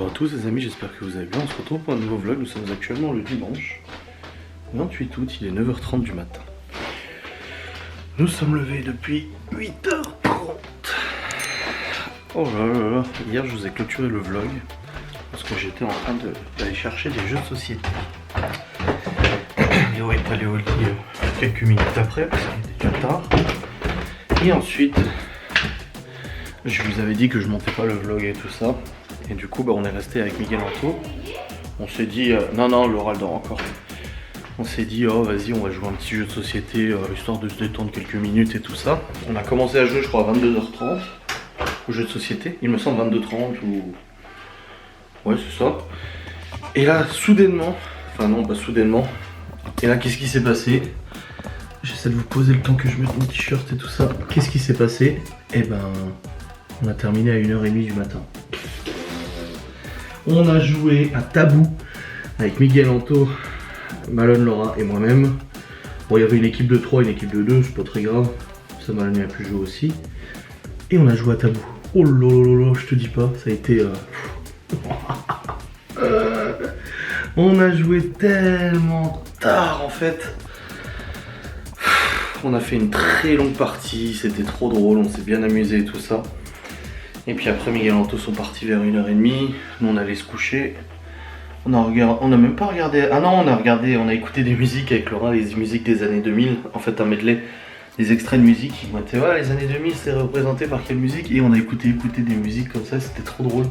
Bonjour à tous les amis, j'espère que vous allez bien. On se retrouve pour un nouveau vlog. Nous sommes actuellement le dimanche 28 août, il est 9h30 du matin. Nous sommes levés depuis 8h30. Oh là là là, hier je vous ai clôturé le vlog parce que j'étais en train d'aller chercher des jeux de société. Léo est allé au lit quelques minutes après parce qu'il était déjà tard. Et ensuite, je vous avais dit que je montais pas le vlog et tout ça. Et du coup, on est resté avec Miguel Anto. On s'est dit, non, Laura elle dort encore. On s'est dit, oh vas-y, on va jouer un petit jeu de société, histoire de se détendre quelques minutes et tout ça. On a commencé à jouer, je crois, à 22h30 au jeu de société. Il me semble 22h30 ou... Ouais, c'est ça. Et là, soudainement, enfin non, pas soudainement. Et là, qu'est-ce qui s'est passé? J'essaie de vous poser le temps que je mette mon t-shirt et tout ça. Qu'est-ce qui s'est passé? Eh ben, on a terminé à 1h30 du matin. On a joué à Tabou avec Miguel Anto, Malone, Laura et moi-même. Bon, il y avait une équipe de 3, une équipe de 2, c'est pas très grave. Ça Malone a pu jouer aussi. Et on a joué à Tabou. Oh là, je te dis pas, ça a été... On a joué tellement tard en fait. On a fait une très longue partie, c'était trop drôle, on s'est bien amusé et tout ça. Et puis après Miguel Anto sont partis vers 1h30, nous on allait se coucher. On a même pas regardé, ah non on a écouté des musiques avec Laura, les musiques des années 2000, en fait un medley, des extraits de musique. On était ouais les années 2000 c'est représenté par quelle musique? Et on a écouté des musiques comme ça, c'était trop drôle.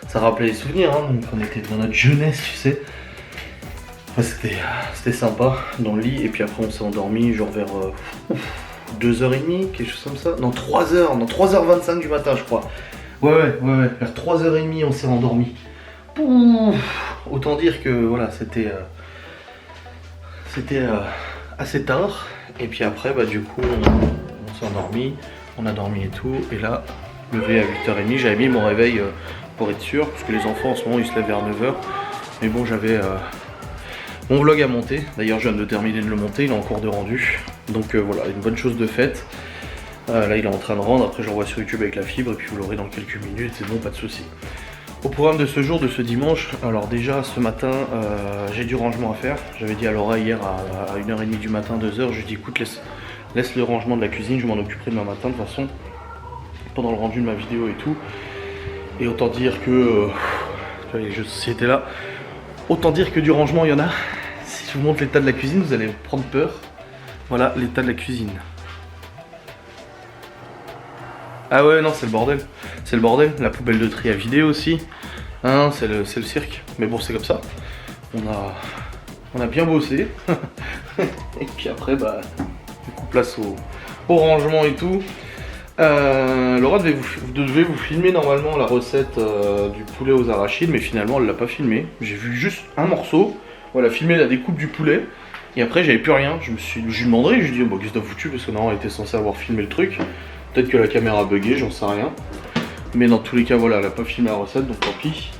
Ça rappelait les souvenirs, hein, donc on était dans notre jeunesse tu sais. Enfin, c'était sympa dans le lit et puis après on s'est endormi genre vers 2h30, quelque chose comme ça. Non 3h, non 3h25 du matin je crois. Ouais, vers 3h30 on s'est endormi. Autant dire que voilà, c'était assez tard. Et puis après, du coup, on s'est endormi, on a dormi et tout. Et là, levé à 8h30, j'avais mis mon réveil pour être sûr. Parce que les enfants en ce moment ils se lèvent vers 9h. Mais bon, j'avais mon vlog à monter. D'ailleurs, je viens de terminer de le monter, il est en cours de rendu. Donc voilà, une bonne chose de faite. Là il est en train de rendre, après je l'envoie sur YouTube avec la fibre et puis vous l'aurez dans quelques minutes, c'est bon, pas de souci. Au programme de ce jour, de ce dimanche, alors déjà ce matin j'ai du rangement à faire. J'avais dit à Laura hier à 1h30 du matin, 2h, je lui ai dit écoute laisse le rangement de la cuisine, je m'en occuperai demain matin de toute façon, pendant le rendu de ma vidéo et tout. Et autant dire que, les jeux de société là, autant dire que du rangement il y en a. Si je vous montre l'état de la cuisine, vous allez prendre peur. Voilà l'état de la cuisine. Ah ouais non c'est le bordel, la poubelle de tri à vider aussi, hein, c'est le cirque, mais bon c'est comme ça, on a bien bossé, et puis après du coup place au rangement et tout. Laura devait vous filmer normalement la recette du poulet aux arachides, mais finalement elle l'a pas filmé, j'ai vu juste un morceau, voilà, filmer la découpe du poulet, et après j'avais plus rien, je lui demanderai, je lui dis bon qu'est-ce que t'as foutu, parce que non elle était censée avoir filmé le truc. Peut-être que la caméra a bugué, j'en sais rien. Mais dans tous les cas, voilà, elle n'a pas filmé la recette, donc tant pis.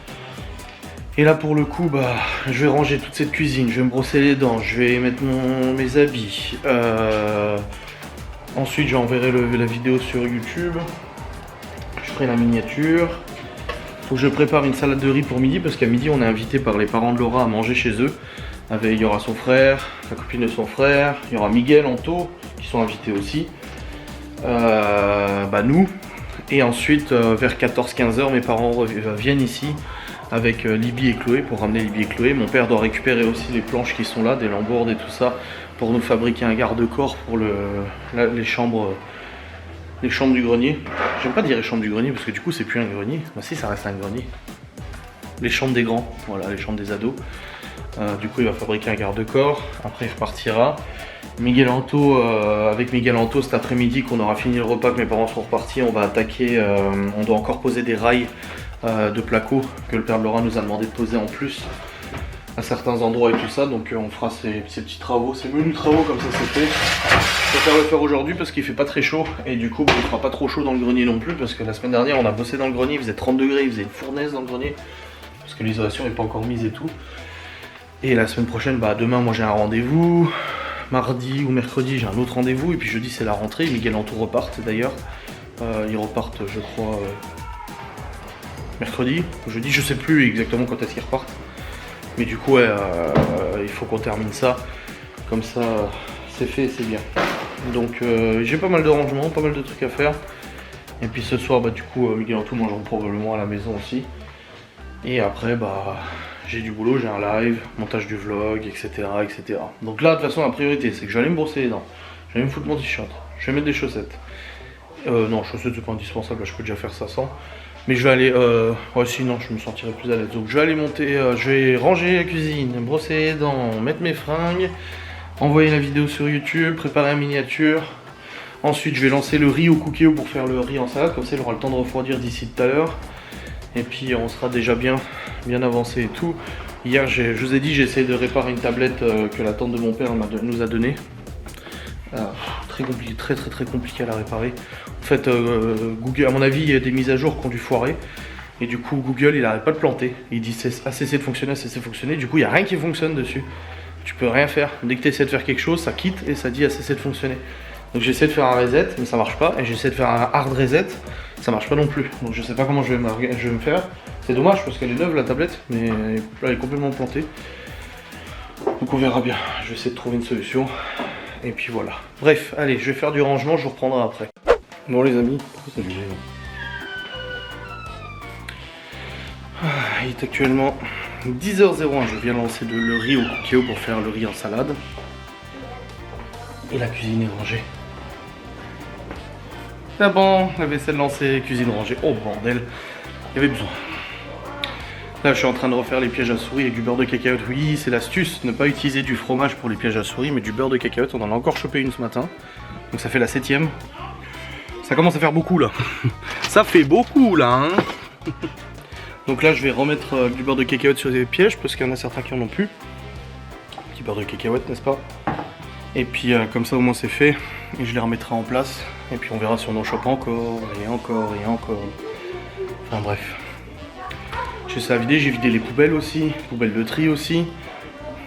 Et là, pour le coup, je vais ranger toute cette cuisine, je vais me brosser les dents, je vais mettre mes habits. Ensuite, j'enverrai la vidéo sur YouTube. Je ferai la miniature. Faut que je prépare une salade de riz pour midi, parce qu'à midi, on est invité par les parents de Laura à manger chez eux. Il y aura son frère, la copine de son frère, il y aura Miguel, Anto, qui sont invités aussi. Nous et ensuite vers 14-15h mes parents viennent ici avec Libby et Chloé pour ramener Libby et Chloé. Mon père doit récupérer aussi les planches qui sont là, des lambourdes et tout ça pour nous fabriquer un garde-corps pour les chambres du grenier. J'aime pas dire les chambres du grenier parce que du coup c'est plus un grenier, si ça reste un grenier. Les chambres des grands, voilà, les chambres des ados. Du coup il va fabriquer un garde-corps, après il repartira. Avec Miguel Anto cet après-midi qu'on aura fini le repas, que mes parents sont repartis, on va attaquer, on doit encore poser des rails de placo que le père de Laura nous a demandé de poser en plus à certains endroits et tout ça, donc on fera ces petits travaux, ces menus travaux comme ça c'est fait. Je préfère le faire aujourd'hui parce qu'il fait pas très chaud et du coup il fera pas trop chaud dans le grenier non plus parce que la semaine dernière on a bossé dans le grenier, il faisait 30 degrés, il faisait une fournaise dans le grenier parce que l'isolation n'est pas encore mise et tout. Et la semaine prochaine, demain moi j'ai un rendez-vous. Mardi ou mercredi j'ai un autre rendez-vous et puis jeudi c'est la rentrée, Miguel Anto repart d'ailleurs, ils repartent je crois mercredi, jeudi, je sais plus exactement quand est-ce qu'ils repartent. Mais du coup, ouais, il faut qu'on termine ça. Comme ça, c'est fait, c'est bien. Donc, j'ai pas mal de rangements, pas mal de trucs à faire. Et puis ce soir, bah, du coup, Miguel Antou mangeront probablement à la maison aussi. Et après, bah, j'ai du boulot, j'ai un live, montage du vlog, etc., etc. Donc là, de toute façon, la priorité, c'est que je vais aller me brosser les dents. Je vais aller me foutre mon t-shirt. Je vais mettre des chaussettes. Non, chaussettes, c'est pas indispensable, là, je peux déjà faire ça sans. Mais je vais aller, ouais sinon je me sentirai plus à l'aise. Donc je vais aller monter, je vais ranger la cuisine, brosser les dents, mettre mes fringues, envoyer la vidéo sur YouTube, préparer la miniature. Ensuite je vais lancer le riz au cookéo pour faire le riz en salade, comme ça il aura le temps de refroidir d'ici tout à l'heure. Et puis on sera déjà bien avancé et tout. Hier je vous ai dit j'ai essayé de réparer une tablette que la tante de mon père nous a donnée. Très compliqué, très compliqué à la réparer. En fait, Google, à mon avis, il y a des mises à jour qui ont dû foirer. Et du coup, Google, il arrête pas de planter. Il dit a cessé de fonctionner, a cessé de fonctionner. Du coup, il n'y a rien qui fonctionne dessus. Tu peux rien faire. Dès que tu essaies de faire quelque chose, ça quitte et ça dit a cessé de fonctionner. Donc j'essaie de faire un reset, mais ça marche pas. Et j'essaie de faire un hard reset, ça marche pas non plus. Donc je sais pas comment je vais me faire. C'est dommage parce qu'elle est neuve la tablette, mais elle est complètement plantée. Donc on verra bien. Je vais essayer de trouver une solution. Et puis voilà. Bref, allez, je vais faire du rangement, je vous reprendrai après. Bon les amis, il est actuellement 10h01, je viens lancer le riz au cookéo pour faire le riz en salade. Et la cuisine est rangée. C'est bon, la vaisselle lancée, cuisine rangée. Oh bordel, il y avait besoin. Là je suis en train de refaire les pièges à souris avec du beurre de cacahuète. Oui, c'est l'astuce, ne pas utiliser du fromage pour les pièges à souris, mais du beurre de cacahuète. On en a encore chopé une ce matin. Donc ça fait la 7ème. Ça commence à faire beaucoup là. Ça fait beaucoup là hein. Donc là je vais remettre du beurre de cacahuète sur les pièges parce qu'il y en a certains qui en ont plus. Petit beurre de cacahuète, n'est-ce pas? Et puis comme ça au moins c'est fait. Et je les remettrai en place. Et puis on verra si on en chope encore et encore et encore. Enfin bref. J'ai ça à vider, j'ai vidé les poubelles aussi, poubelles de tri aussi.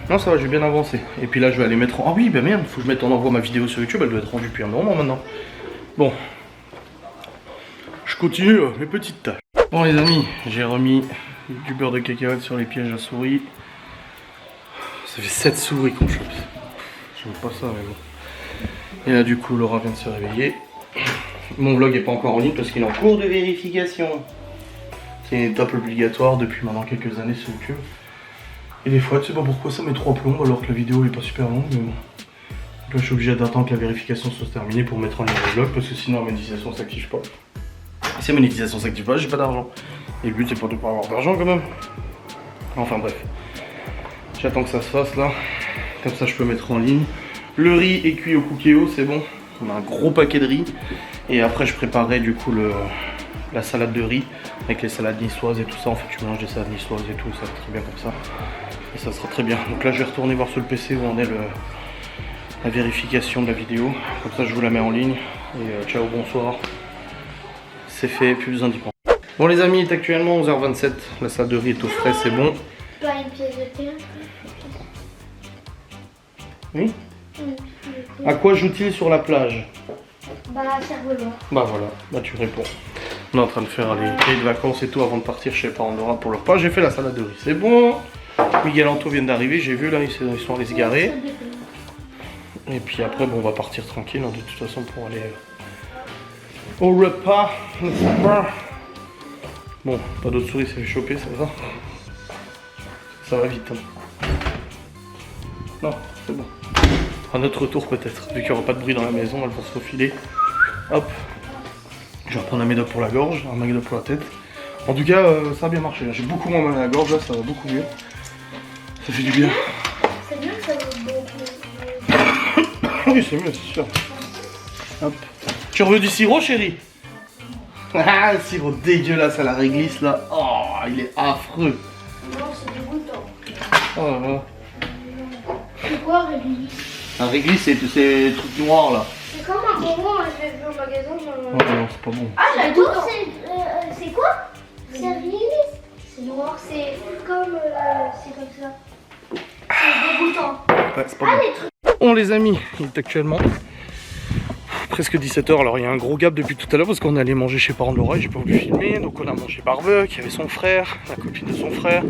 Non ça va, j'ai bien avancé. Et puis là je vais aller mettre en... Ah oui bah merde, faut que je mette en envoi ma vidéo sur YouTube, elle doit être rendue depuis un moment maintenant. Bon. Je continue mes petites tâches. Bon les amis, j'ai remis du beurre de cacahuète sur les pièges à souris. Ça fait 7 souris qu'on chope. J'aime pas ça mais bon. Et là du coup Laura vient de se réveiller. Mon vlog est pas encore en ligne parce qu'il est en cours de vérification. C'est une étape obligatoire depuis maintenant quelques années sur YouTube. Et des fois, tu sais pas pourquoi ça met 3 plombs alors que la vidéo est pas super longue, mais bon. Donc là, je suis obligé d'attendre que la vérification soit terminée pour mettre en ligne le vlog parce que sinon la monétisation s'active pas. Et si la monétisation s'active pas, j'ai pas d'argent. Et le but, c'est pas de pas avoir d'argent quand même. Enfin bref. J'attends que ça se fasse là. Comme ça, je peux mettre en ligne. Le riz est cuit au cookéo, c'est bon. On a un gros paquet de riz. Et après, je préparerai du coup la salade de riz avec les salades niçoises et tout ça. En fait tu mélanges des salades niçoises et tout, ça va très bien comme ça et ça sera très bien. Donc là je vais retourner voir sur le PC où en est la vérification de la vidéo, comme ça je vous la mets en ligne et ciao, bonsoir, c'est fait, plus besoin d'y penser. Bon les amis, il est actuellement 11h27, la salade de riz est au frais, c'est bon. Pas une pièce de théâtre. Oui. À quoi joue-t-il sur la plage? Bah cerveau-noir. Bah voilà, bah tu réponds. On est en train de faire les cahiers de vacances et tout avant de partir chez les parents de Laura pour leur repas. J'ai fait la salade de riz, c'est bon. Miguel Anto vient d'arriver, j'ai vu là, ils sont allés se garer. Et puis après, bon, on va partir tranquille hein, de toute façon pour aller au repas. Bon, pas d'autres souris, ça fait choper, ça va. Ça va vite. Hein. Non, c'est bon. À notre retour peut-être, vu qu'il n'y aura pas de bruit dans la maison, elles vont se faufiler. Hop. Je vais reprendre un médoc pour la gorge, un médoc pour la tête. En tout cas, ça a bien marché. J'ai beaucoup moins mal à la gorge, là, ça va beaucoup mieux. Ça fait du bien. C'est mieux que ça va. Oui, c'est mieux, c'est sûr. Hop. Tu veux du sirop, chérie? Ah, le sirop dégueulasse à la réglisse, là. Oh, il est affreux. Non, c'est dégoûtant. Oh là là. C'est quoi, réglisse? La réglisse, c'est les trucs noirs, là. C'est comme un bonbon, je l'ai vu au magasin. Oh non, c'est pas bon. Ah, j'adore, c'est quoi? C'est réglisse. C'est noir, c'est comme ça. C'est dégoûtant. Ouais, c'est pas bon. Bon les amis, il est actuellement presque 17h, alors il y a un gros gap depuis tout à l'heure parce qu'on est allé manger chez parents de Laura et j'ai pas voulu filmer, donc on a mangé barbecue, il y avait son frère, la copine de son frère,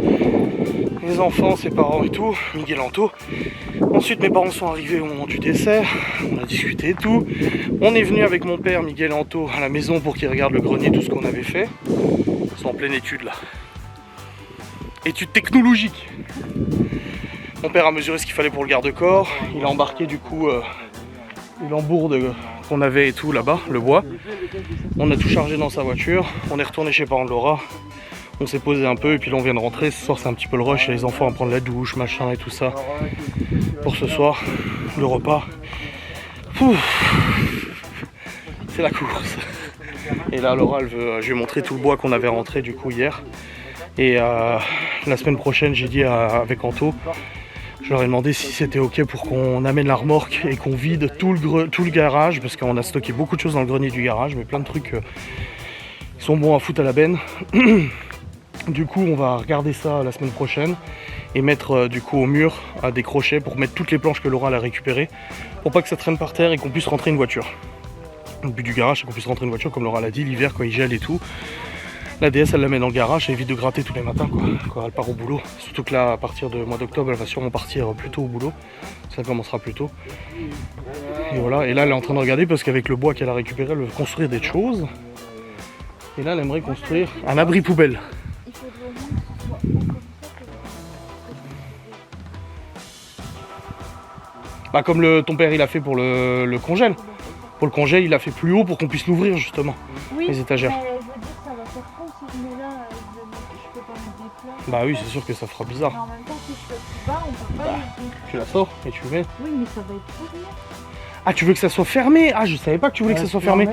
les enfants, ses parents et tout, Miguel Anto. Ensuite mes parents sont arrivés au moment du dessert, on a discuté et tout. On est venu avec mon père Miguel Anto à la maison pour qu'il regarde le grenier, tout ce qu'on avait fait. Ils sont en pleine étude là. Étude technologique. Mon père a mesuré ce qu'il fallait pour le garde-corps, il a embarqué du coup les lambourdes qu'on avait et tout là-bas, le bois. On a tout chargé dans sa voiture, on est retourné chez parents de Laura, on s'est posé un peu et puis là on vient de rentrer. Ce soir c'est un petit peu le rush, il y a les enfants à prendre la douche, machin et tout ça. Pour ce soir, le repas. C'est la course. Et là Laura, je lui ai montré tout le bois qu'on avait rentré du coup hier. Et la semaine prochaine, j'ai dit avec Anto, je leur ai demandé si c'était ok pour qu'on amène la remorque et qu'on vide tout le garage, parce qu'on a stocké beaucoup de choses dans le grenier du garage, mais plein de trucs qui sont bons à foutre à la benne. Du coup, on va regarder ça la semaine prochaine et mettre du coup au mur des crochets pour mettre toutes les planches que Laura a récupérées, pour pas que ça traîne par terre et qu'on puisse rentrer une voiture. Le but du garage, c'est qu'on puisse rentrer une voiture, comme Laura l'a dit, l'hiver quand il gèle et tout. La DS elle la met dans le garage, ça évite de gratter tous les matins quoi, quand elle part au boulot. Surtout que là à partir du mois d'octobre elle va sûrement partir plus tôt au boulot. Ça commencera plus tôt. Et voilà, et là elle est en train de regarder parce qu'avec le bois qu'elle a récupéré elle veut construire des choses. Et là elle aimerait construire un abri poubelle. Bah comme ton père il a fait pour le congèle. Pour le congèle il a fait plus haut pour qu'on puisse l'ouvrir justement, oui, les étagères. Bah oui, c'est sûr que ça fera bizarre. Mais en même temps, si je fais plus bas, on peut pas tu la sors et tu mets. Oui, mais ça va être fermé. Ah, tu veux que ça soit fermé? Ah, je savais pas que tu voulais que ça soit fermé.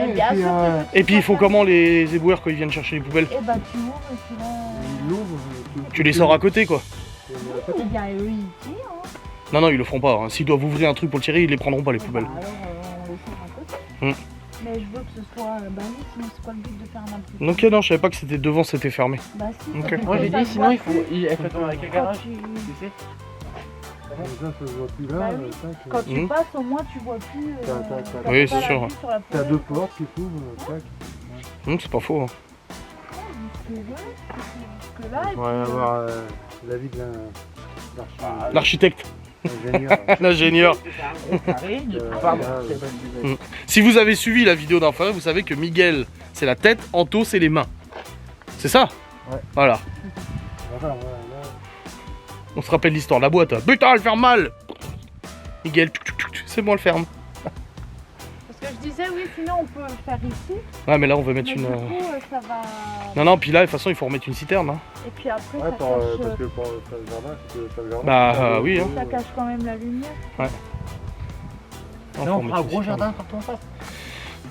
Et puis ils font comment les éboueurs quand ils viennent chercher les poubelles? Eh bah tu ouvres et puis là... Tu les sors à côté quoi. Eh bien eux ils tirent. Non, non, ils le feront pas. Hein. S'ils doivent ouvrir un truc pour le tirer, ils les prendront pas les poubelles. Bah, alors on les sort à côté. Mais je veux que ce soit banni, sinon c'est quoi le but de faire un abri? Ok, non, je savais pas que c'était devant, c'était fermé. Bah si. Okay. Moi j'ai dit sinon il faut tomber avec le garage. Tu sais. Bah oui. Quand tu passes au moins tu vois plus. Oui, c'est sûr. T'as deux portes qui s'ouvrent, tac. C'est pas faux. Hein. Parce que là, On va avoir l'avis de l'architecte. L'ingénieur. L'ingénieur. Si vous avez suivi la vidéo d'enfant, vous savez que Miguel c'est la tête, Anto c'est les mains. C'est ça? Ouais. Voilà. On se rappelle l'histoire de la boîte. Putain, elle ferme mal! Miguel, c'est bon, elle ferme. Parce que je disais, oui, sinon on peut le faire ici. Ouais, mais là on veut mettre mais une. Du coup, ça va. Non, puis là, de toute façon, il faut remettre une citerne. Hein. Et puis après, Ouais, ça cache. parce que pour faire le jardin, c'est que le jardin. Bah, oui. Hein. Ça cache quand même la lumière. Ouais. Non, on fera un gros jardin quand on passe.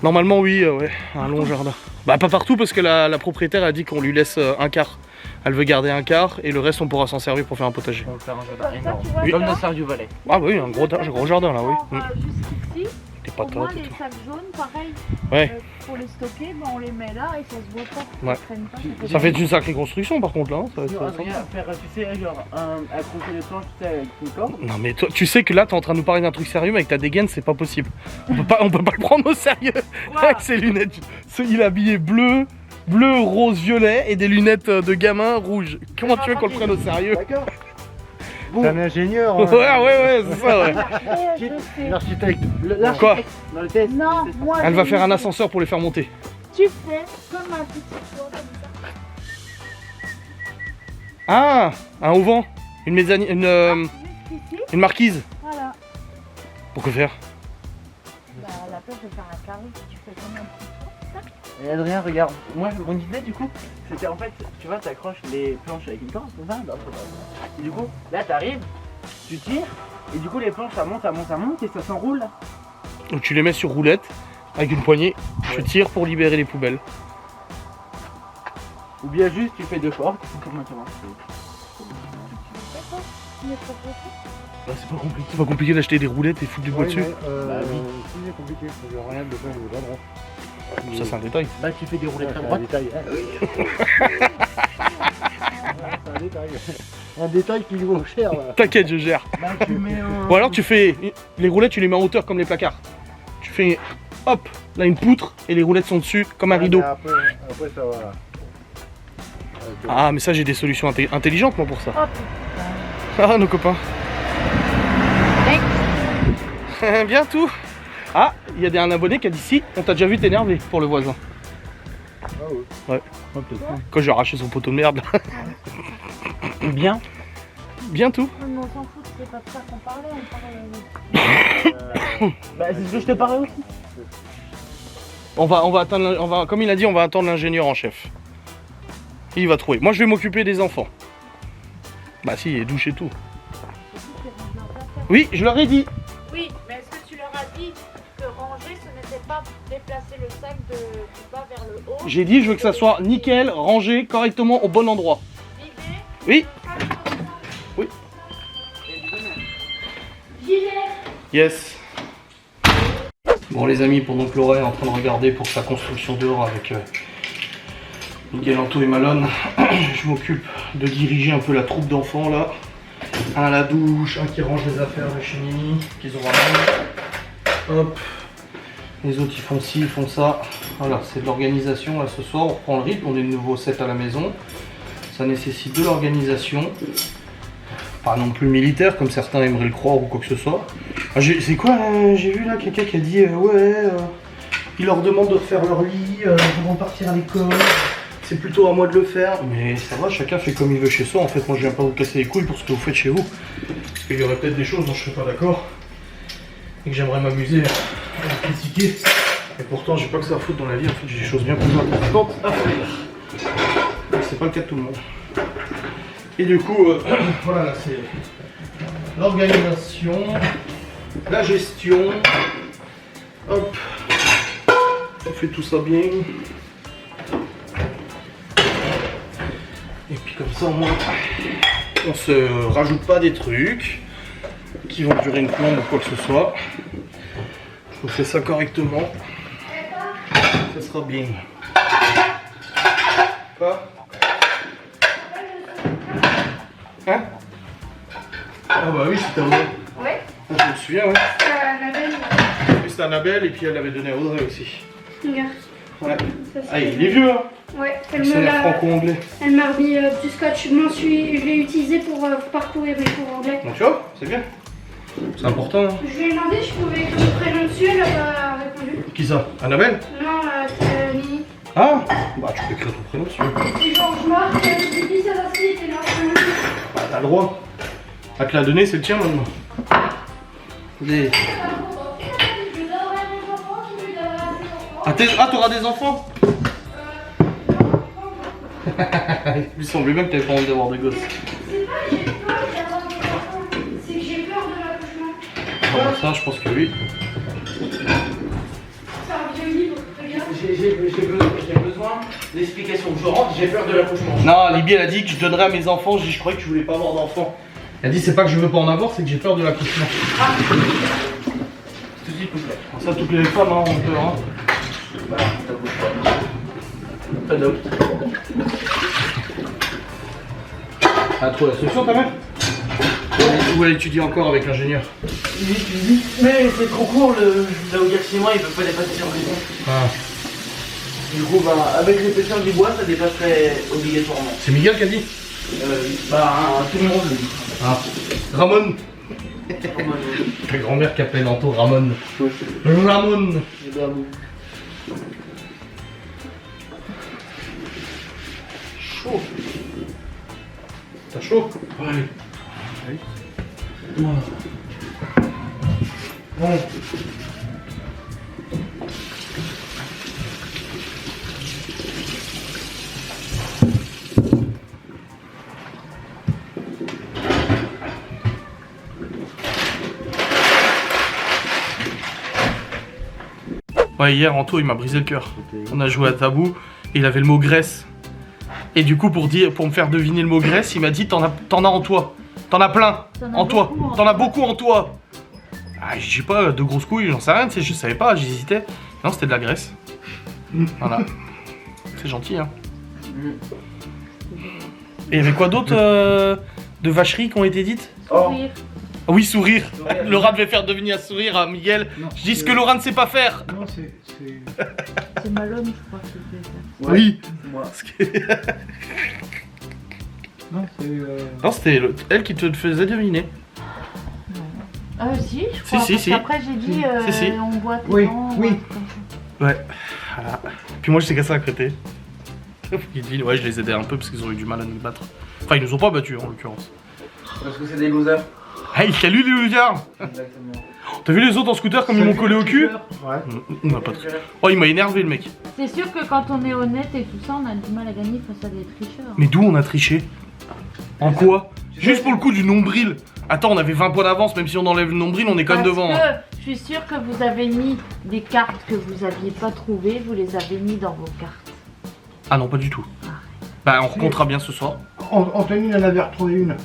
Normalement, oui, ouais, un long jardin. Bah, pas partout parce que la propriétaire a dit qu'on lui laisse un quart. Elle veut garder un quart et le reste, on pourra s'en servir pour faire un potager. On va faire un jardin énorme. Oui. Comme dans Stardew Valley. Ah, bah oui, un gros jardin là, oui. Jusqu'ici, Des au moins patates et les tout. sacs jaunes, pareil. Ouais. Pour les stocker, on les met là et ça se voit pas. Ouais. Ça traîne pas, Ça fait une sacrée construction par contre là. Hein. Ça va être Non, sympa. rien faire, tu sais, genre accrocher les planches, tu sais, avec une corde. Non mais toi, tu sais que là t'es en train de nous parler d'un truc sérieux mais avec ta dégaine c'est pas possible. On peut pas le prendre au sérieux avec ses lunettes. Il est habillé bleu, rose, violet et des lunettes de gamin rouge. Comment tu veux qu'on le prenne au sérieux? D'accord. C'est un ingénieur. Hein. Ouais, c'est ça ouais. je sais. L'architecte. Quoi? Dans le test. Non, moi. Elle va faire un ascenseur pour les faire monter. Tu fais comme un petit toit comme ça. Ah, un auvent, une mezzanine, Juste ici, une marquise. voilà. Pour que faire? Bah, à la place de faire un carré, tu fais comme un petit toit. Et Adrien, regarde, moi mon idée du coup, c'était en fait, tu vois, t'accroches les planches avec une corde, comme ça, et du coup, là t'arrives, tu tires, et du coup les planches ça monte, et ça s'enroule là. Donc tu les mets sur roulette avec une poignée, tu tires pour libérer les poubelles. Ou bien juste tu fais deux portes, comment ça marche. Bah, c'est pas compliqué d'acheter des roulettes et foutre du bois dessus. Bah oui. Si, c'est compliqué. Il y a rien de faire au jardin. Ça c'est un détail. Bah tu fais des roulettes à C'est un droite. détail. C'est un détail. Un détail qui vaut cher là. T'inquiète, je gère. Bah tu mets un... Ou alors tu fais les roulettes, tu les mets en hauteur comme les placards. Tu fais hop, là une poutre et les roulettes sont dessus comme un rideau. Après, ça va. Ah mais ça j'ai des solutions intelligentes moi pour ça. Oh putain. Ah nos copains. Bien tout. Ah, il y a un abonné qui a dit si, on t'a déjà vu t'énerver pour le voisin. Ah ouais. Ouais. Ah, peut-être pas. Quand j'ai arraché son poteau de merde. Bien. Bien tout. Mais on s'en fout, c'est pas de ça qu'on parlait, on parlait. Bah c'est ce que je te parlais aussi. On va attendre, comme il a dit, on va attendre l'ingénieur en chef. Il va trouver. Moi je vais m'occuper des enfants. Bah si, et douche et tout. Oui, je leur ai dit. Oui, mais est-ce que tu leur as dit que ranger, ce n'était pas déplacer le sac du bas vers le haut? J'ai dit, je veux que ça soit nickel, rangé correctement au bon endroit. Vider. Oui. Oui. Yes. Bon les amis, pendant que Laura est en train de regarder pour sa construction dehors avec Miguel, Anto et Malone, je m'occupe de diriger un peu la troupe d'enfants là. Un à la douche, un qui range les affaires de chez Mimi, qu'ils ont ramené. Hop. Les autres ils font ci, ils font ça. Voilà, c'est de l'organisation là ce soir, on reprend le rythme, on est de nouveau 7 à la maison. Ça nécessite de l'organisation. Pas non plus militaire comme certains aimeraient le croire ou quoi que ce soit. Ah, c'est quoi j'ai vu là quelqu'un qui a dit il leur demande de refaire leur lit avant de partir à l'école. C'est plutôt à moi de le faire. Mais ça va, chacun fait comme il veut chez soi. En fait moi je viens pas vous casser les couilles pour ce que vous faites chez vous. Parce qu'il y aurait peut-être des choses dont je serais pas d'accord. Et que j'aimerais m'amuser à critiquer. Et pourtant j'ai pas que ça à foutre dans la vie. En fait j'ai des choses bien plus importantes à faire. C'est pas le cas de tout le monde. Et du coup, voilà, là c'est l'organisation, la gestion. Hop, on fait tout ça bien. Et puis comme ça au moins, on se rajoute pas des trucs qui vont durer une plombe ou quoi que ce soit. Je fais ça correctement. Ça sera bien. Quoi ? Hein? Ah bah oui, c'était Audrey. Ouais. Ah, je me souviens, ouais. Annabelle. Oui, c'était Annabelle et puis elle avait donné à Audrey aussi. Regarde. Ouais. Ça, Ah, il est vieux, hein. Ouais, C'est l'air franco-anglais. elle m'a remis du scotch. Je l'ai utilisé pour parcourir mes cours anglais. Donc tu vois, c'est bien. C'est important, hein. Je lui ai demandé si je pouvais écrire le prénom dessus, elle a pas répondu. Qui ça? Annabelle? Non, c'est Nini. Ah, bah tu peux écrire ton prénom si tu veux. C'est Georges-Marc, depuis ça va se était là. Bah t'as le droit. À te la donner, c'est le tien maintenant. Les... Ah, t'auras des enfants? Il me semblait bien que t'avais pas envie d'avoir des gosses. C'est pas que j'ai peur d'avoir des enfants, c'est que j'ai peur de l'accouchement. Ah, bah, ça, je pense que oui. C'est un vieux livre, regarde. J'ai besoin d'explications. Je rentre, j'ai peur de l'accouchement. Non, Libye elle a dit que je donnerais à mes enfants. Je croyais que tu voulais pas avoir d'enfants. Elle a dit c'est pas que je veux pas en avoir, c'est que j'ai peur de l'accouchement. Ah. Je te dis tout plaît. Ça toutes les femmes hein, ont peur. Hein. Bah, t'accouches pas. T'adoptes. Ah, trouvé la solution ta mère? Ou elle étudie encore avec l'ingénieur? Mais c'est trop court, là où il y a 6 mois, il peut pas dépasser sur les ans. Ah. Du coup, bah, avec l'épaisseur du bois, ça dépasserait obligatoirement. C'est Miguel qui a dit? Bah, tout le monde le dit. Ah. Ramon. Ta grand-mère qui appelle Anto Ramon. Ramon. Chaud. T'as chaud? Ouais. Oui. Ouais. Bon. Ouais, hier Anto il m'a brisé le cœur. On a joué à Tabou et il avait le mot graisse. Et du coup pour me faire deviner le mot graisse, il m'a dit t'en as en toi. T'en as plein en toi. T'en as beaucoup en toi. Ah, je sais pas, de grosses couilles, j'en sais rien, je savais pas, j'hésitais. Non, c'était de la graisse. Voilà. C'est gentil, hein. Et il y avait quoi d'autre de vacheries qui ont été dites? Oh. Ah oui, sourire. Sourire. Laura devait faire devenir sourire à Miguel. Non, Je dis ce c'est- que Laura ne sait pas faire. Non, c'est. C'est Malone, je crois, qui fait ça. Ouais, Oui. c'est moi. Parce que- Non, c'est. Non, c'était elle qui te faisait deviner. Si, je crois. Si, parce si. qu'après, j'ai dit, Si, si. on voit tes Oui, dents, oui. un truc comme ça. Ouais. Voilà. Puis moi, j'étais cassé à côté. Ils devinent, ouais, je les aidais un peu parce qu'ils ont eu du mal à nous battre. Enfin, ils nous ont pas battus en l'occurrence. Parce que c'est des losers. Hey, salut les losers. Exactement. T'as vu les autres en scooter comme ils m'ont collé au cul? Ouais. On n'a pas de... Oh, il m'a énervé le mec. C'est sûr que quand on est honnête et tout ça, on a du mal à gagner face à des tricheurs. Mais d'où on a triché? En quoi? Juste pour le coup du nombril. Attends, on avait 20 points d'avance, même si on enlève le nombril, on est quand même devant. Parce que je suis sûre que vous avez mis des cartes que vous aviez pas trouvées, vous les avez mis dans vos cartes. Ah non, pas du tout. Bah, on recomptera bien ce soir. Anthony en avait retrouvé une.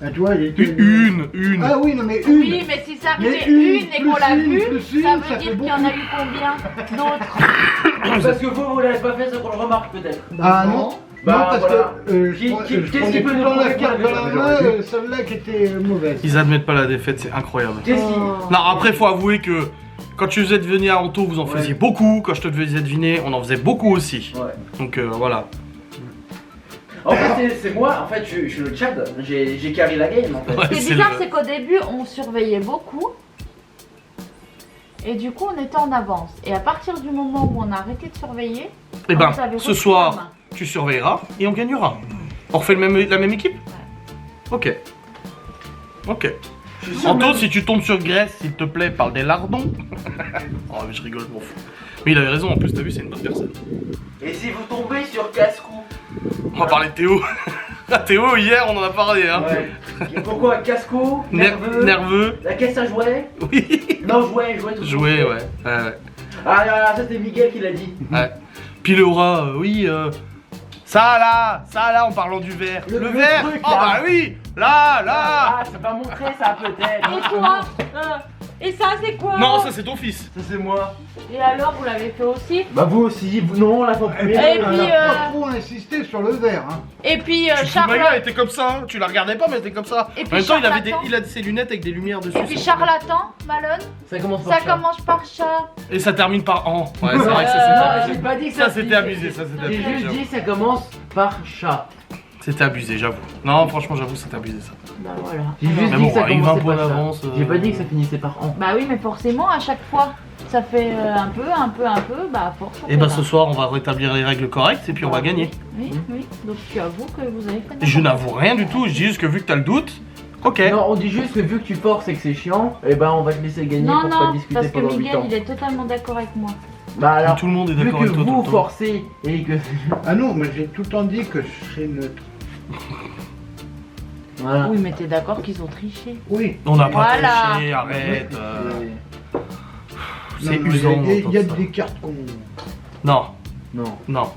Ah, tu vois, il était. Une. Ah oui, non, mais une. Oui, mais si ça arrivait Mais une, une et qu'on l'a plus une, vue, plus une, ça veut ça dire fait qu'il y en a eu combien d'autres? Parce que vous l'avez pas fait, c'est qu'on le remarque peut-être. Ah non. Bah, non, parce voilà. que Qu'est-ce prenais qui peut tout le nous temps la prouver carte qu'on dans avait la jamais main, j'aurais pu. celle-là qui était mauvaise. Ils admettent pas la défaite, c'est incroyable. Qu'est-ce qui. Non, après, faut avouer que quand tu faisais deviner à Anto, vous en Ouais. faisiez beaucoup. Quand je te faisais deviner, on en faisait beaucoup aussi. Ouais. Donc voilà. En fait, c'est moi, en fait, je suis le Tchad. J'ai carry la game en fait. Ouais, Ce qui est c'est bizarre, le- c'est qu'au début, on surveillait beaucoup. Et du coup, on était en avance. Et à partir du moment où on a arrêté de surveiller, Et ben, vous avez ce repris la soir, main. tu surveilleras et on gagnera. On refait la même équipe? Ok. Ok. Anto, si tu tombes sur Grèce, s'il te plaît, parle des lardons. Oh, mais je rigole, je m'en fous. Mais il avait raison, en plus, t'as vu, c'est une bonne personne. Et si vous tombez sur casse-cou? On va parler de Théo. Théo, hier, on en a parlé, hein. Ouais. Et pourquoi casse-cou? Nerveux? Nerveux. La caisse à jouer? Oui. Non, jouer tout Jouer, ouais. Ouais. Ah là, ça c'était Miguel qui l'a dit. Ouais. Puis Laura, oui, ça là, en parlant du verre. Le verre. truc, Oh là. bah oui, là. Ah, c'est pas montré ça peut-être. Et toi Et ça, c'est quoi? Non, ça c'est ton fils. Ça c'est moi. Et alors, vous l'avez fait aussi? Bah vous aussi, vous non, la fois Et puis, première. Et on puis, a pas trop insisté sur le verre. Hein. Et puis, Tu te fous de ma gueule, elle Charlotte. était comme ça, hein. Tu la regardais pas, mais elle était comme ça. Et En puis même temps, charlatan. il a ses lunettes avec des lumières dessus. Et puis, c'est- charlatan, Malone. Ça commence par Ça commence par chat. Et ça termine par an. Ouais, c'est vrai que ça J'ai c'était pas dit que Ça c'était abusé, ça c'était J'ai abusé. juste j'avoue. dit ça commence par chat. C'était abusé, j'avoue. Non, franchement, j'avoue, c'était abusé ça. Bah voilà. J'ai juste Mais dit bon, que ça avec 20 commençait points par chat. d'avance, J'ai pas dit que ça finissait par an. Bah oui, mais forcément, à chaque fois, ça fait un peu, bah à force. ça Et fait bah vingt. ce soir, on va rétablir les règles correctes et puis on va gagner. Oui, oui. Donc tu avoues que vous avez fait. Je n'avoue rien du tout, je dis juste que vu que t'as le doute, ok. Non, on dit juste que vu que tu forces et que c'est chiant, et ben on va te laisser gagner Non, pour pas non, discuter parce que pendant 8 Miguel, ans. il est totalement d'accord avec moi. Bah alors, Tout le monde est vu d'accord que avec toi tout vous le temps. forcez et que... Ah non, mais j'ai tout le temps dit que je serais neutre. Voilà. Oui, mais t'es d'accord qu'ils ont triché. Oui. On n'a pas Voilà. triché, arrête. C'est Non, usant. Il y a d'entendre ça. des cartes qu'on. Non, Non, non, non.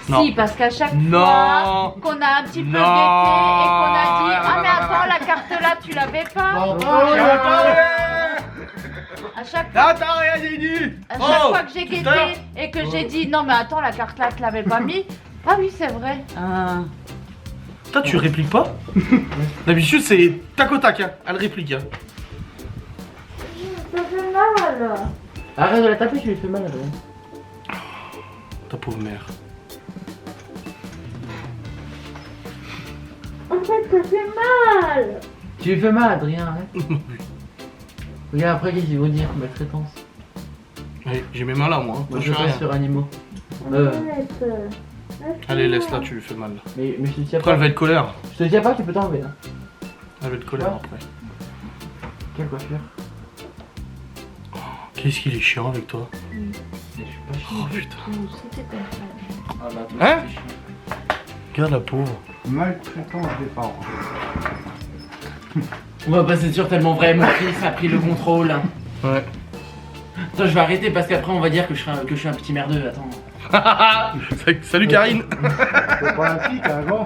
non. Si, parce qu'à chaque Non. fois qu'on a un petit peu Non. guetté et qu'on a dit ah mais attends la carte là tu l'avais pas. À chaque fois, Attends, rien dit. à chaque fois que j'ai tout guetté à l'heure. et que j'ai dit non mais attends la carte là tu l'avais pas mis. Ah oui c'est vrai. Toi, tu répliques pas? D'habitude, c'est tac au tac, hein. Elle réplique, hein. Ça fait mal. Arrête de la taper, tu lui fais mal à Adrien. Ta pauvre mère. En fait ça fait mal. Tu lui fais mal Adrien, arrête. Regarde après qu'est-ce qu'ils vont dire, maltraitance. Ouais, j'ai mes mains là, moi. Hein. Je fais Maltraitance rien. sur animaux. Allez, laisse-la, tu lui fais mal. Là. Mais je te tiens Après, pas. elle va être colère. Je te tiens pas, tu peux t'enlever là. Elle va être colère Ouais. après. Quelle coiffure. Qu'est-ce qu'il est chiant avec toi? Mais je suis pas chiant. Oh putain. C'était comme ça. Ah bah toi, Hein c'est chiant. Regarde la pauvre. Maltraitance des parents. On va passer sur tellement vrai, mon fils a pris le contrôle. Ouais. Attends, je vais arrêter parce qu'après on va dire que je suis un petit merdeux, attends. Salut Karine. C'est pas un petit, un grand.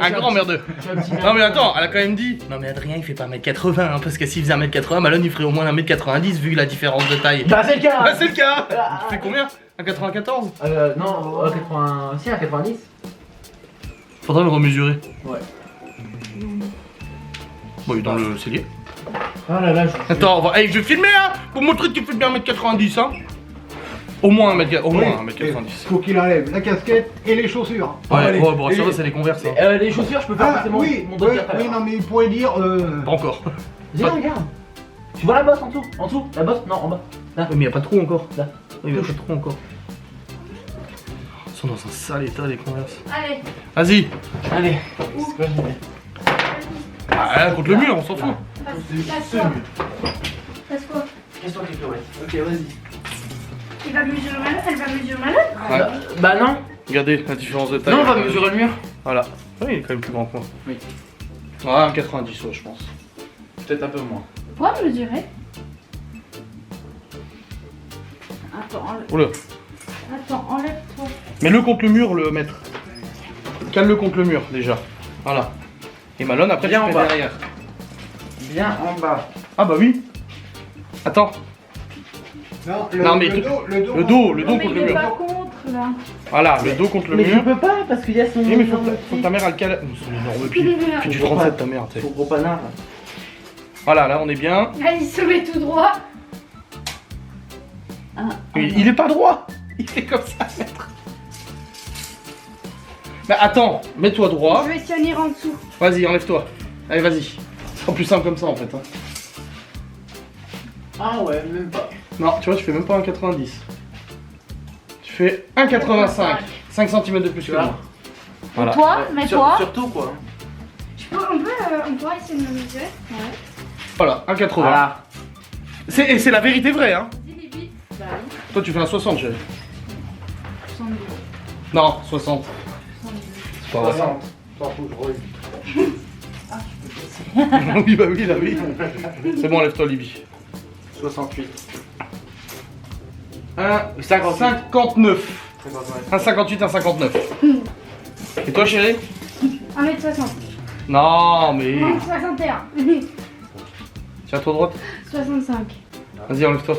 Un grand merdeux. Je suis un petit merdeux. Non mais attends, elle a quand même dit. Non mais Adrien il fait pas 1m80 hein, parce que s'il faisait 1m80, Malone il ferait au moins 1m90 vu la différence de taille. Bah c'est le cas. Ah c'est le cas. Tu fais combien? 1m94? Non, 80... Si, à 90. Faudrait le remesurer. Ouais. Bon il est dans le cellier. Ah là là, Attends, je vais filmer hein, pour montrer que tu fais bien 1m90 hein. Au moins 1m90. Faut qu'il enlève la casquette et les chaussures. Ouais, Allez. bon, Et ça va, les- c'est les converses. Hein. les chaussures, je peux pas Ah passer mon oui, dos de oui, terre. oui, non mais il pourrait dire... Pas encore. Viens, regarde. Tu vois la bosse en dessous? En dessous? La bosse? Non, en bas. Là. Mais il n'y a pas de trou encore. Là. Il n'y a pas de trou encore. Ils sont dans un sale état les converses. Allez. Vas-y. Allez. Ah, contre le mur, on s'en fout. Passe-toi. Passe-quoi? Casse-toi tes pirouettes. Ok, vas-y. Il va mesurer malade, elle va mesurer malade. Ouais. Bah non. Regardez la différence de taille. Non, on va mesurer le mur. Voilà. Oui, il est quand même plus grand que moi. Oui. Ouais, 1,90 ouais, je pense. Peut-être un peu moins. Pourquoi mesurer? Oula. Attends, enlève-toi. Mets-le contre le mur, le maître. Cale-le contre le mur déjà. Voilà. Et Malone, après, Bien tu en fais bas. derrière. Bien en bas. Ah bah oui. Attends. Non, Non, mais le Le dos Non, mais contre il le est mur. pas contre là. Voilà, le dos contre le Mais je mur. peux pas parce qu'il y a son. Oui, mais faut que ta mère elle cale. C'est un énorme pied. Puis du 37 ta mère, tu sais. Son gros panard. Voilà, là on est bien. Allez, il se met tout droit. Il est pas droit. Il fait comme ça, maître. Mais attends, mets-toi droit. Je vais tenir en dessous. Vas-y, enlève-toi. Allez, vas-y. Ce sera plus simple comme ça en fait. Hein. Ah ouais, même pas. Non, tu vois, tu fais même pas 1,90. Tu fais 1,85. 5 cm de plus que Tu vois. moi. Voilà. Toi, mais toi. Surtout quoi. On pourrait essayer de me mesurer. Ouais. Voilà, 1,80. Voilà. Et c'est la vérité vraie, hein. Dis les bits. Bah oui. Toi, tu fais un 60, chérie. 62. Non, 60. 62. C'est pas vrai. 60. T'en fous, je relis. Oui, bah oui, là, oui. C'est bon, lève-toi, Libby. 68. 1,59. 1,58, 1,59. Et toi, chérie? 1m60. Non, mais. 61. Tiens, toi droite. 65. Vas-y, enlève-toi.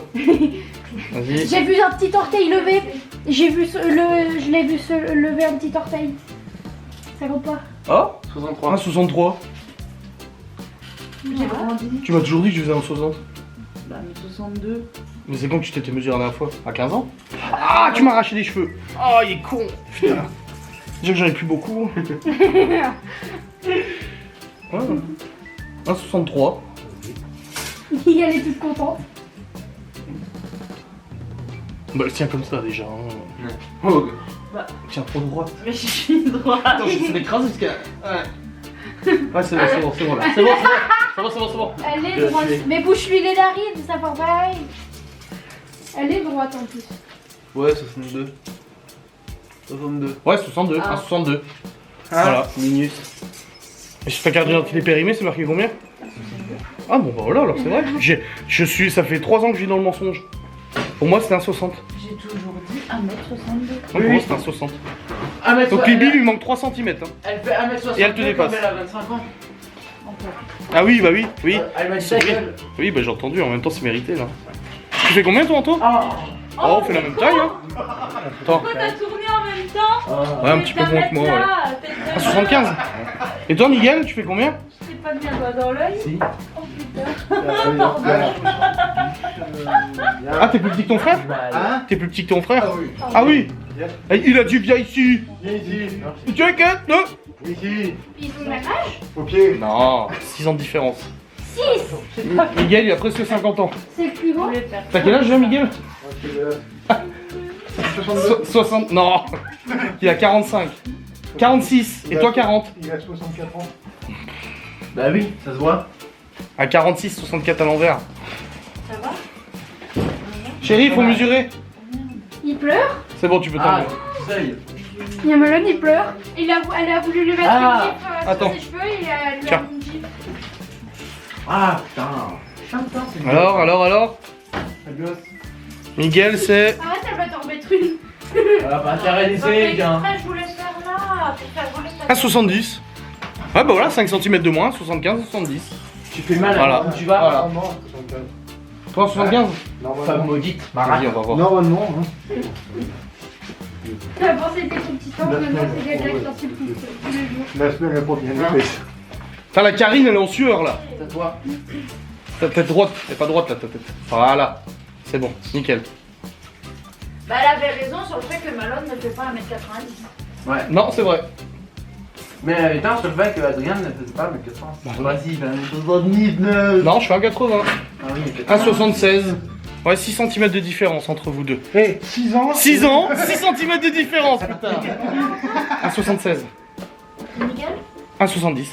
Vas-y. J'ai vu un petit orteil levé. Je l'ai vu se lever un petit orteil. Ça compte pas. Oh 63. 1,63. J'ai grandi. Tu m'as toujours dit que je faisais 1,60. Bah, mais 62. Mais c'est quand que tu t'étais mesuré la dernière fois? À 15 ans? Ah, tu m'as arraché les cheveux. Oh, il est con. Putain. Déjà que j'en ai plus beaucoup. Ouais. 1,63. Elle est toute contente. Bah, elle tient comme ça déjà. Hein. Oh. Tiens, trop droite. Mais je suis droite. Attends, je vais l'écraser jusqu'à. Ouais. Ouais, c'est bon, c'est bon, c'est bon là. C'est bon, c'est bon. Elle est Je droite. suis. Mais bouche-lui les narines, ça fait pareil. Elle est droite en plus. Ouais, 62. 62. Ouais, 62, Ah. 1,62. Voilà. Minus. Et sur ta carte d'identité périmée, c'est marqué combien? Ah bon, bah voilà, alors c'est vrai. Ça fait 3 ans que je vis dans le mensonge. Pour moi, c'était 1,60. J'ai toujours dit 1m62. Pour moi, c'était 1,60. 1m60. Donc Libby lui manque 3 cm. Hein. Elle fait 1m60. Et elle te dépasse. Elle a 25 ans. Ah oui, bah oui, oui. Elle m'a dit ta Oui. gueule. Oui, bah j'ai entendu, en même temps c'est mérité là. Tu fais combien toi, Anto? Oh. Oh, on fait la même taille, hein. Attends, Pourquoi t'as tourné en même temps? ouais, un petit peu moins que moi, ouais. 1,75. Et toi, Miguel, tu fais combien? C'est pas bien doigt dans l'œil. Si. Oh putain. Ah, t'es plus petit que ton frère? Hein? T'es plus petit que ton frère? Ah oui. Ah oui. Eh, il a dit viens ici. Viens ici. Tu inquiète, non? Ici. Ils ont le même âge. Au pied. Non, 6 ans de différence. 6. Miguel, il a presque 50 ans. C'est le plus grand. T'as quel âge, Miguel? 62. 60. Non. Il a 45. 46. Et toi, 40. Il a 64 ans. Bah oui, ça se voit. À 46, 64 à l'envers. Ça va? Chérie, il faut mesurer. Il pleure. C'est bon, tu peux Ah, t'enlever. seuil. Il y a Malone, il pleure. Elle a voulu lui mettre Ah. une gifle sur Attends. ses cheveux et elle lui a Tiens. mis une gifle. Ah putain. Alors La gosse. Miguel, c'est. Arrête, elle va t'en remettre une. Ah bah intérêt Pas d'essayer, fait bien. exprès, je voulais faire là. Pour faire voler ta 1,70. Ouais, bah voilà, 5 cm de moins, 75, 70. Tu fais mal Voilà. où tu vas. Voilà. Normalement, 75. Toi, 75? Femme Normalement. maudite. Vas-y, on va voir. Normalement, hein. Avant c'était ton petit temps, maintenant c'est quelqu'un qui t'insulte tous les jours. La semaine n'est pas bien épaisse. Putain, la Karine, elle est en sueur là. C'est à toi. Ta tête droite, elle est pas droite là ta tête. Voilà, c'est bon, nickel. Bah, elle avait raison sur le fait que Malone ne fait pas 1m90. Ouais. Non, c'est vrai. Mais elle avait tort sur le fait que Adrien ne faisait pas 1m80. Vas-y, ben. Non, je fais 1,80. Ah oui, 1,76. Ouais, 6 cm de différence entre vous deux. Hé, 6 ans 6 ans, 6 cm de différence, putain. 1,76. Nickel. 1,70.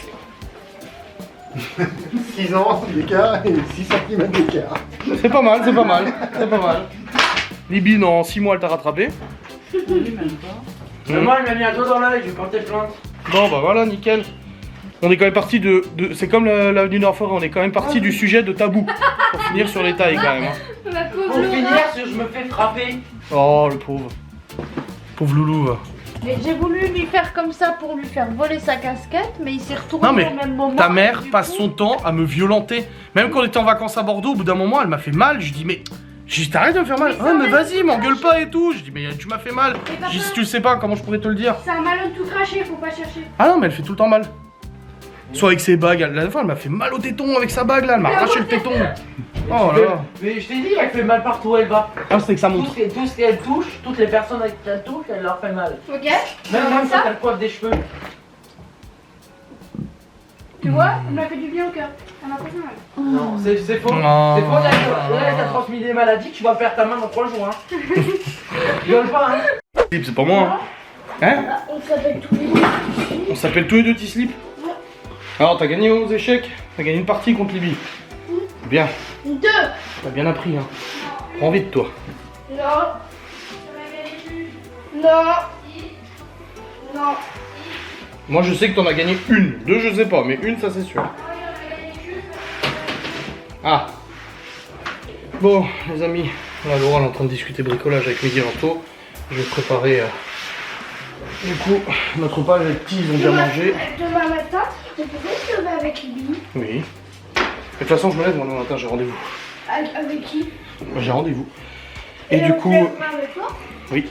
6 ans d'écart et 6 cm d'écart. C'est pas mal, c'est pas mal, c'est pas mal. Libby, en 6 mois, elle t'a rattrapé. Mais moi, elle m'a mis un doigt dans l'œil, je vais porter plainte. Bon, bah voilà, nickel. On est quand même parti de c'est comme l'avenue Nord-Forêt, on est quand même parti du sujet de tabou. Pour finir sur les tailles, quand même. Hein. La pauvre Pour finir, je me fais frapper. Oh, le pauvre. Pauvre loulou. Va. Mais j'ai voulu lui faire comme ça pour lui faire voler sa casquette, mais il s'est retourné Non, mais au même moment. ta mère Du passe coup, son temps à me violenter. Même quand on était en vacances à Bordeaux, au bout d'un moment, elle m'a fait mal. Je dis, mais. J'ai dit, t'arrêtes de me faire mal. Mais Ah, mais ça, vas-y, m'engueule pas et tout. Je dis, mais tu m'as fait mal. papa, Je dis, si tu le sais pas, comment je pourrais te le dire? C'est un Malone tout craché, faut pas chercher. Ah non, mais elle fait tout le temps mal. Soit avec ses bagues. La dernière fois, elle m'a fait mal au téton avec sa bague là. Elle m'a arraché le téton. Oh là là. Mais je t'ai dit, elle fait mal partout où elle va. Ah, c'est que ça Tout montre. ce qu'elle touche, toutes les personnes avec qui elle touche, elle leur fait mal. Ok. Même Comme quand ça, elle coiffe des cheveux. tu vois, elle m'a fait du bien au cœur. Elle m'a pas fait mal. Non, c'est faux. Oh. C'est faux, là, elle t'a transmis des maladies, tu vas perdre ta main dans 3 jours. Hein. Gueule pas, hein. C'est pas moi. Hein? On s'appelle tous les deux. On s'appelle tous les deux T-Slip. Alors, t'as gagné aux échecs. T'as gagné une partie contre Libby. Bien. 2. T'as bien appris, hein. Prends vite, toi. Non. Non. Non. Moi, je sais que t'en as gagné une. Deux, je sais pas, mais une, ça c'est sûr. Ah. Bon, les amis. Là, Laura, elle est en train de discuter bricolage avec Miguel Anto. Je vais préparer. Du coup, notre repas, les petits, ils ont déjà mangé. Demain matin, je pourrais se lever avec lui. Oui. De toute façon, je me lève, moi, demain matin, j'ai rendez-vous. Avec qui? Moi, j'ai rendez-vous. Et du coup. Avec toi? Oui.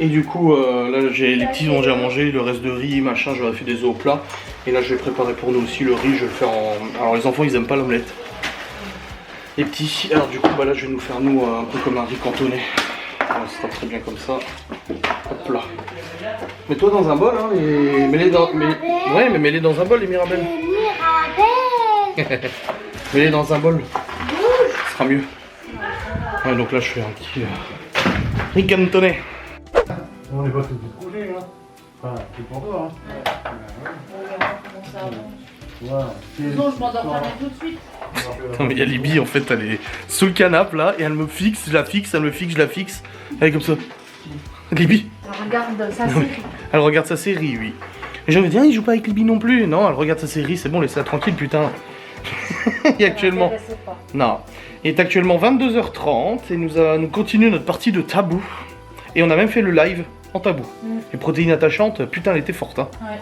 Et du coup, là, les petits ont déjà mangé, le reste de riz, machin, j'aurais fait des œufs au plat. Et là, je vais préparer pour nous aussi le riz, je vais le faire en... Alors, les enfants, ils aiment pas l'omelette. Les petits, alors du coup, bah là, je vais nous faire, nous, un peu comme un riz cantonné. Voilà, ça sera très bien comme ça. Hop là. Mets-toi dans un bol, hein, et mets-les dans... Ouais, mais mets-les dans un bol, les Mirabelles. Mirabelle. Mets-les dans un bol. Ce sera mieux. Ouais, donc là, je fais un petit riz cantonné. On n'est pas tous détrouvés, hein. Enfin, c'est pour toi, hein. Ouais. Sinon, je m'endors jamais tout de suite. Non, mais il y a Libby, en fait, elle est sous le canapé là, et elle me fixe, je la fixe, elle me fixe, je la fixe. Elle est comme ça. Libby, Elle regarde sa Non, série. elle regarde sa série, oui. Et je me dis, il joue pas avec Libby non plus. Non, elle regarde sa série, c'est bon, laissez-la tranquille, putain. Il est actuellement. Elle sait pas. Non. Il est actuellement 22h30 et nous continuons notre partie de tabou. Et on a même fait le live en tabou. Les protéines attachantes, putain, elle était forte, hein. Ouais.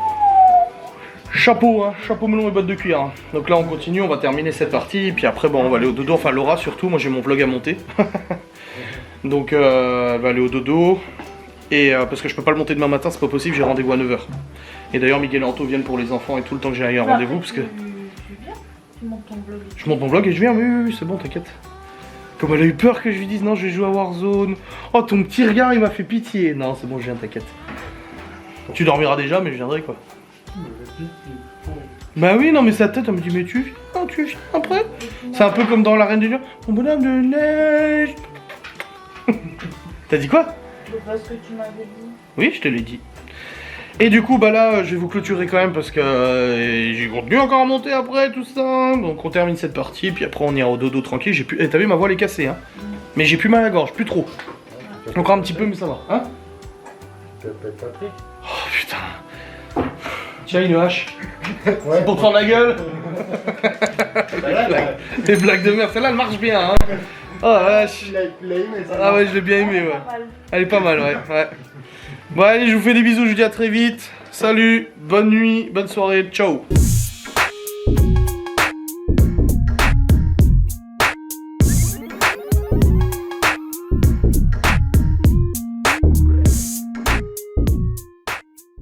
Chapeau, hein, chapeau melon et bottes de cuir. Hein. Donc là on continue, on va terminer cette partie, et puis après bon, on va aller au dodo, enfin Laura surtout, moi j'ai mon vlog à monter. Donc elle va aller au dodo, et parce que je peux pas le monter demain matin, c'est pas possible, j'ai rendez-vous à 9h. Et d'ailleurs Miguel et Anto viennent pour les enfants et tout le temps que j'ai un rendez-vous, parce que... Tu viens, tu montes ton vlog. Je monte mon vlog et je viens, oui, c'est bon, t'inquiète. Comme elle a eu peur que je lui dise non, je vais jouer à Warzone. Oh, ton petit regard, il m'a fait pitié. Non, c'est bon, je viens, t'inquiète. Tu dormiras déjà, mais je viendrai quoi. Bah oui, non, mais sa tête, elle me dit, mais tu viens après. C'est un peu comme dans La Reine des Neiges. Mon bonhomme de neige. T'as dit quoi? C'est pas ce que tu m'avais dit. Oui, je te l'ai dit. Et du coup, bah là, je vais vous clôturer quand même parce que j'ai continué encore à monter après, tout ça. Donc on termine cette partie, puis après on ira au dodo tranquille. J'ai plus... T'as vu, ma voix elle est cassée, hein. Mais j'ai plus mal à la gorge, plus trop. Encore un petit peu, mais ça va, hein. Oh putain. Tiens, une hache. C'est pour te prendre la gueule. Les blagues de merde, celle-là elle marche bien, hein. Oh vache. Ah ouais, je l'ai bien aimé, ouais. Elle est pas mal, ouais. Bon allez, je vous fais des bisous, je vous dis à très vite. Salut, bonne nuit, bonne soirée, ciao.